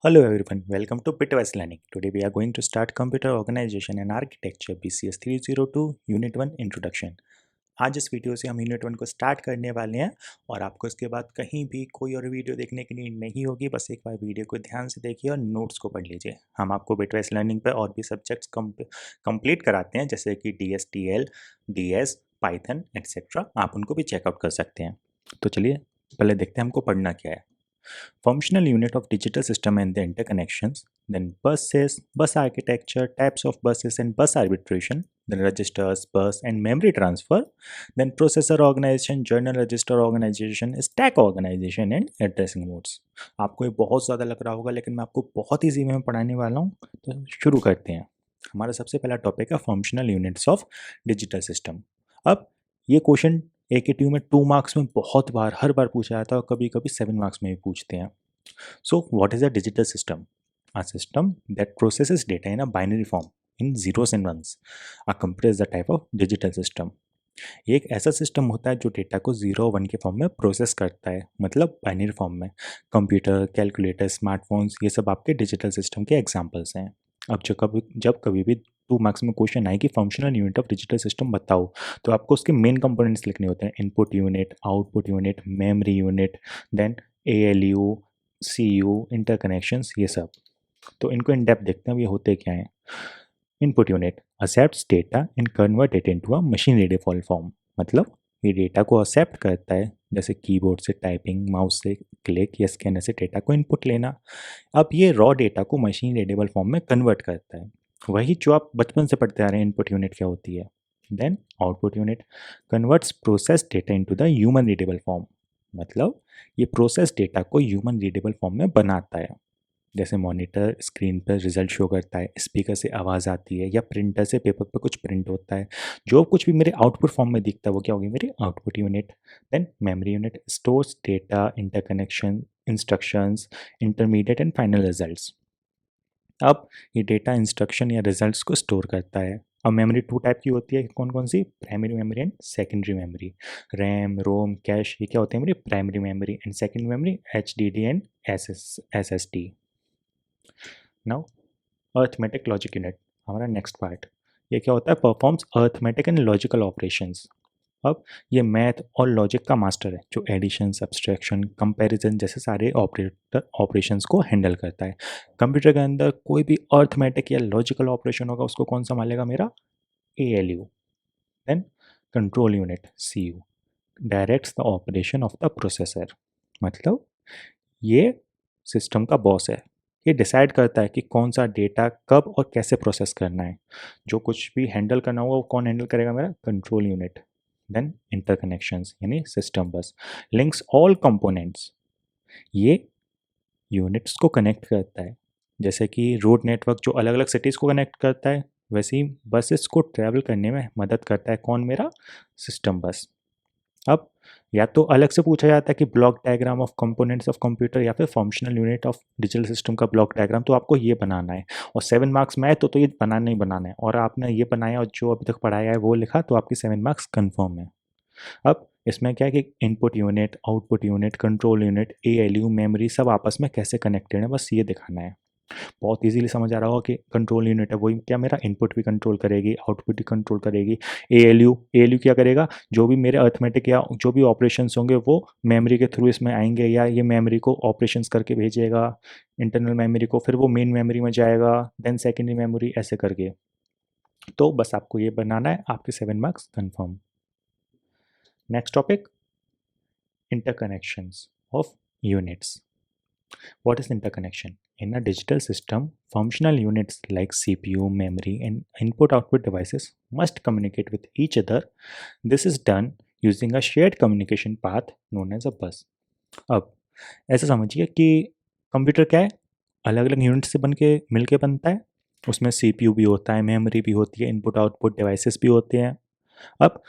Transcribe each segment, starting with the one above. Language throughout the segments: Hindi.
Hello everyone, welcome to Bitwise Learning. Today we are going to start Computer Organization and Architecture BCS 302 Unit 1 Introduction. आज इस वीडियो से हम यूनिट 1 को स्टार्ट करने वाले हैं और आपको इसके बाद कहीं भी कोई और वीडियो देखने की नीड नहीं होगी। बस एक बार वीडियो को ध्यान से देखिए और नोट्स को पढ़ लीजिए। हम आपको बिटवाइस लर्निंग पे और भी सब्जेक्ट्स कंप्लीट कराते हैं, जैसे कि DSTL, DS, पाइथन एक्सेट्रा। आप उनको भी चेकआउट कर सकते हैं। तो चलिए पहले देखते हैं हमको पढ़ना क्या है। Functional unit of digital system and the interconnections, then buses, bus architecture, types of buses and bus arbitration, then registers, bus and memory transfer, then processor organization, journal register organization, stack organization and addressing modes. आपको ये बहुत ज़्यादा लग रहा होगा, लेकिन मैं आपको बहुत ईजी वे में पढ़ाने वाला हूँ। तो शुरू करते हैं। हमारा सबसे पहला टॉपिक है functional units of digital system. अब ये क्वेश्चन AKTU में 2 मार्क्स में बहुत बार हर बार पूछा जाता है और कभी कभी 7 मार्क्स में भी पूछते हैं। So what is a digital system? A system that processes data in a binary form in zeros and ones. A computer is the type of digital system. ये एक ऐसा सिस्टम होता है जो डेटा को 0 1 के फॉर्म में प्रोसेस करता है, मतलब बाइनरी फॉर्म में। कंप्यूटर, कैलकुलेटर, स्मार्टफोन्स, ये सब आपके डिजिटल सिस्टम के एग्जांपल्स हैं। अब जब कभी भी 2 मार्क्स में क्वेश्चन आए कि functional unit of digital system बताओ, तो आपको उसके मेन कंपोनेंट्स लिखने होते हैं। Input unit, output unit, memory unit, then ALU, CU, interconnections, ये सब। तो इनको इन डेप्थ देखते हैं ये होते क्या हैं। Input unit accepts data and convert it into a machine readable form। मतलब ये डेटा को एक्सेप्ट करता है, जैसे कीबोर्ड से टाइपिंग, माउस से क्लिक या स्कैनर से डेटा को इनपुट लेना। अब ये रॉ डेटा को मशीन रीडेबल फॉर्म में कन्वर्ट करता है, वही जो आप बचपन से पढ़ते आ रहे हैं इनपुट यूनिट क्या होती है। Then output unit converts process data into the human readable form. मतलब ये प्रोसेस डेटा को ह्यूमन रीडेबल फॉर्म में बनाता है, जैसे मॉनिटर स्क्रीन पर रिजल्ट शो करता है, स्पीकर से आवाज़ आती है, या प्रिंटर से पेपर पर कुछ प्रिंट होता है। जो कुछ भी मेरे आउटपुट फॉर्म में दिखता है वो क्या होगी, मेरी output unit. Then memory unit stores data, interconnection, instructions, intermediate and final results. अब ये डेटा इंस्ट्रक्शन या रिजल्ट्स को स्टोर करता है। अब मेमोरी 2 टाइप की होती है, कौन कौन सी? Primary memory and secondary memory. RAM, ROM, cache, ये क्या होते हैं मेरी primary memory. And secondary memory HDD and SSD। Now arithmetic logic unit, हमारा नेक्स्ट पार्ट। ये क्या होता है? Performs arithmetic and logical operations. अब ये मैथ और लॉजिक का मास्टर है, जो एडिशन, सब्सट्रैक्शन, कंपैरिजन जैसे सारे ऑपरेशंस को हैंडल करता है। कंप्यूटर के अंदर कोई भी अर्थमेटिक या लॉजिकल ऑपरेशन होगा उसको कौन संभालेगा? मेरा ALU। Then control unit CU directs the operation of the processor. मतलब ये सिस्टम का बॉस है, ये डिसाइड करता है कि कौन सा डेटा कब और कैसे प्रोसेस करना है। जो कुछ भी हैंडल करना होगा वो कौन हैंडल करेगा? मेरा कंट्रोल यूनिट। देन इंटरकनेक्शंस यानी सिस्टम बस लिंक्स ऑल कंपोनेंट्स। ये यूनिट्स को कनेक्ट करता है, जैसे कि रोड नेटवर्क जो अलग अलग सिटीज़ को कनेक्ट करता है, वैसे ही बसेस को ट्रैवल करने में मदद करता है कौन? मेरा सिस्टम बस। अब या तो अलग से पूछा जाता है कि block diagram of components of computer, या फिर functional unit of digital system का ब्लॉक डायग्राम, तो आपको ये बनाना है। और 7 मार्क्स में आए तो ये बनाना ही बनाना है, और आपने ये बनाया और जो अभी तक पढ़ाया है वो लिखा, तो आपकी 7 मार्क्स कन्फर्म है। अब इसमें क्या है कि input unit, output unit, control unit, ALU, memory सब आपस में कैसे कनेक्टेड है, बस ये दिखाना है। बहुत इजीली समझ आ रहा होगा कि कंट्रोल यूनिट है वही क्या मेरा इनपुट भी कंट्रोल करेगी, आउटपुट भी कंट्रोल करेगी। ALU क्या करेगा? जो भी मेरे अर्थमेटिक या जो भी ऑपरेशंस होंगे वो मेमोरी के थ्रू इसमें आएंगे, या ये मेमोरी को ऑपरेशंस करके भेजेगा इंटरनल मेमोरी को, फिर वो मेन मेमोरी में जाएगा, देन सेकेंडरी मेमोरी, ऐसे करके। तो बस आपको ये बनाना है, आपके 7 marks confirm. Next topic, interconnections of units. What is interconnection? In a digital system, functional units like CPU, memory, and input-output devices must communicate with each other. This is done using a shared communication path known as a bus. अब ऐसा समझिए कि कंप्यूटर क्या है? अलग अलग यूनिट से बन के मिल के बनता है। उसमें CPU भी होता है, मेमोरी भी होती है, इनपुट आउटपुट डिवाइसेस भी होते हैं। अब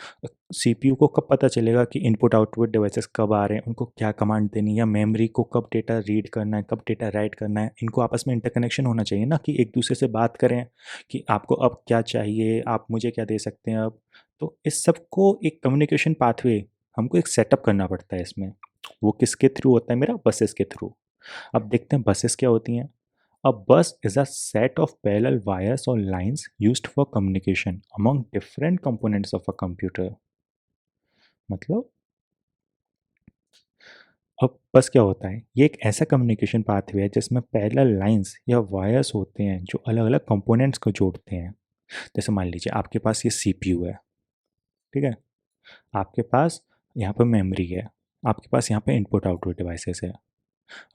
CPU को कब पता चलेगा कि इनपुट आउटपुट डिवाइसेस कब आ रहे हैं, उनको क्या कमांड देनी है, या मेमोरी को कब डेटा रीड करना है, कब डेटा राइट करना है? इनको आपस में इंटरकनेक्शन होना चाहिए ना, कि एक दूसरे से बात करें कि आपको अब क्या चाहिए, आप मुझे क्या दे सकते हैं अब। तो इस सब को एक कम्युनिकेशन पाथवे हमको एक सेटअप करना पड़ता है इसमें। वो किसके थ्रू होता है? मेरा बसेस के थ्रू। अब देखते हैं बसेस क्या होती हैं। A bus is a set of parallel wires or lines used for communication among different components of a computer. मतलब अब बस क्या होता है, ये एक ऐसा कम्युनिकेशन पाथवे है जिसमें पैरेलल लाइंस या वायर्स होते हैं जो अलग अलग कंपोनेंट्स को जोड़ते हैं। जैसे मान लीजिए आपके पास ये सीपीयू है, ठीक है, आपके पास यहाँ पर मेमोरी है, आपके पास यहाँ पे इनपुट आउटपुट डिवाइसेस है।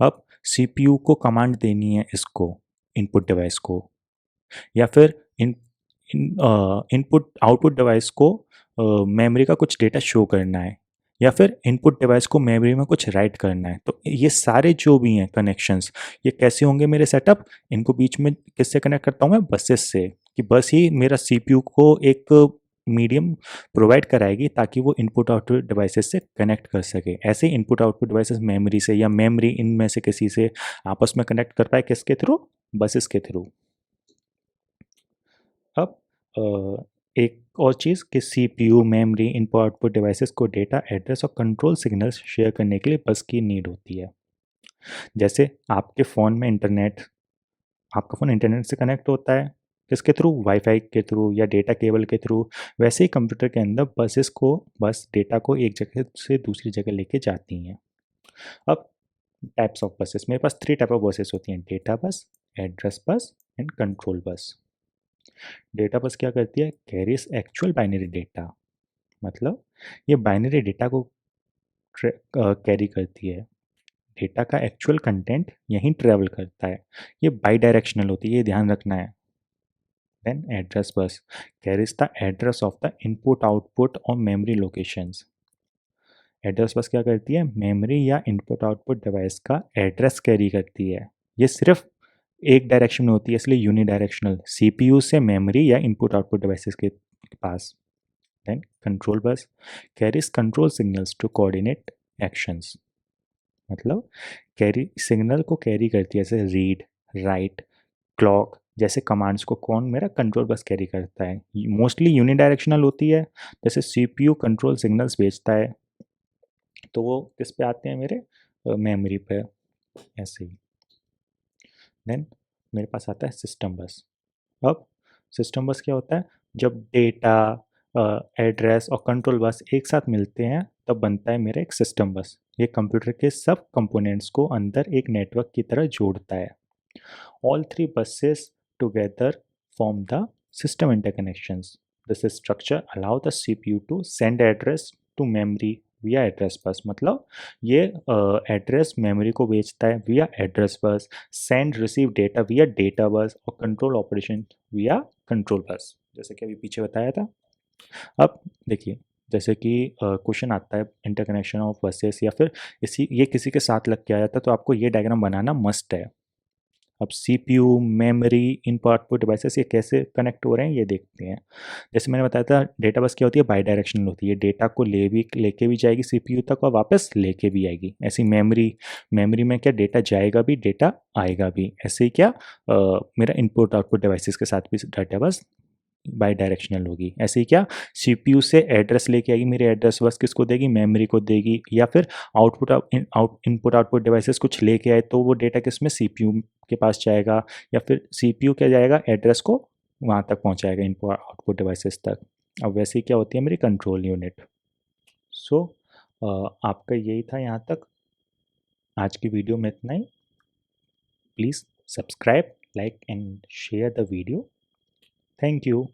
अब सीपीयू को कमांड देनी है इसको, इनपुट डिवाइस को, या फिर इनपुट आउटपुट डिवाइस को मेमोरी का कुछ डेटा शो करना है, या फिर इनपुट डिवाइस को मेमोरी में कुछ राइट करना है। तो ये सारे जो भी हैं कनेक्शंस, ये कैसे होंगे मेरे सेटअप, इनको बीच में किससे कनेक्ट करता हूँ मैं, बसेस से, कि बस ही मेरा सीपीयू को एक मीडियम प्रोवाइड कराएगी ताकि वो इनपुट आउटपुट डिवाइसेस से कनेक्ट कर सके। ऐसे इनपुट आउटपुट डिवाइसेस मेमोरी से या मेमोरी इनमें से किसी से आपस में कनेक्ट कर पाए, किसके थ्रू, बसेस के थ्रू। अब एक और चीज़ कि CPU, memory, input output devices को डेटा, एड्रेस और कंट्रोल सिग्नल्स शेयर करने के लिए बस की नीड होती है। जैसे आपके फ़ोन में इंटरनेट, आपका फ़ोन इंटरनेट से कनेक्ट होता है, किसके थ्रू, वाईफाई के थ्रू या डेटा केबल के थ्रू। वैसे ही कंप्यूटर के अंदर बस डेटा को एक जगह से दूसरी जगह लेके जाती हैं। अब टाइप्स ऑफ बसेस, मेरे पास 3 टाइप ऑफ बसेस होती हैं, data bus, address bus and control bus. Data bus क्या करती है, कैरीज एक्चुअल बाइनरी डेटा, मतलब ये बाइनरी डेटा को कैरी करती है। डेटा का एक्चुअल कंटेंट यहीं ट्रेवल करता है, ये बाई डायरेक्शनल होती है, ये ध्यान रखना है। Then address bus carries the address of the input output और मेमोरी लोकेशंस। एड्रेस बस क्या करती है, मेमोरी या इनपुट आउटपुट डिवाइस का एड्रेस कैरी करती है। ये सिर्फ एक डायरेक्शन में होती है, इसलिए यूनिडायरेक्शनल, सीपीयू से मेमोरी या इनपुट आउटपुट डिवाइसेस के पास। Then control bus carries control signals to coordinate actions, मतलब कैरी सिग्नल को कैरी करती है, जैसे रीड, राइट, क्लॉक जैसे कमांड्स को कौन, मेरा कंट्रोल बस कैरी करता है। मोस्टली यूनिडायरेक्शनल होती है, जैसे सीपीयू कंट्रोल सिग्नल्स भेजता है तो वो किस पे आते हैं, मेरे मेमोरी पे, ऐसे ही। देन मेरे पास आता है सिस्टम बस। अब सिस्टम बस क्या होता है, जब डेटा, एड्रेस और कंट्रोल बस एक साथ मिलते हैं तब बनता है मेरा एक सिस्टम बस। ये कंप्यूटर के सब कंपोनेंट्स को अंदर एक नेटवर्क की तरह जोड़ता है। All three buses together form the system interconnections. This structure allow the CPU to send address to memory via address bus, मतलब ये एड्रेस मेमोरी को भेजता है विया एड्रेस बस, सेंड रिसीव डेटा विया डेटा बस और कंट्रोल ऑपरेशन विया कंट्रोल बस, जैसे कि अभी पीछे बताया था। अब देखिए, जैसे कि क्वेश्चन आता है इंटरकनेक्शन ऑफ बसेस, या फिर इसी ये किसी के साथ लग के आ जाता है, तो आपको ये डायग्राम बनाना मस्ट है। अब CPU, memory, input output devices ये कैसे कनेक्ट हो रहे हैं ये देखते हैं। जैसे मैंने बताया था, डेटा बस क्या होती है, बाई डायरेक्शनल होती है, डेटा को लेके भी जाएगी सीपीयू तक और वापस लेके भी आएगी। ऐसी मेमोरी, मेमोरी में क्या डेटा जाएगा भी, डेटा आएगा भी। ऐसे ही क्या मेरा इनपुट आउटपुट डिवाइसेस के साथ भी डाटा बस बाई डायरेक्शनल होगी। ऐसे ही क्या सीपीयू से एड्रेस लेके आएगी, मेरे एड्रेस बस किसको देगी, मेमोरी को देगी, या फिर इनपुट आउटपुट डिवाइसेस कुछ लेके आए तो वो डेटा किस में, सीपीयू के पास जाएगा, या फिर सीपीयू क्या जाएगा, एड्रेस को वहाँ तक पहुँचाएगा, इनपुट आउटपुट डिवाइसेस तक। अब वैसे ही क्या होती है मेरी कंट्रोल यूनिट। सो आपका यही था यहाँ तक। आज की वीडियो में इतना ही। Please subscribe, like and share the video. Thank you.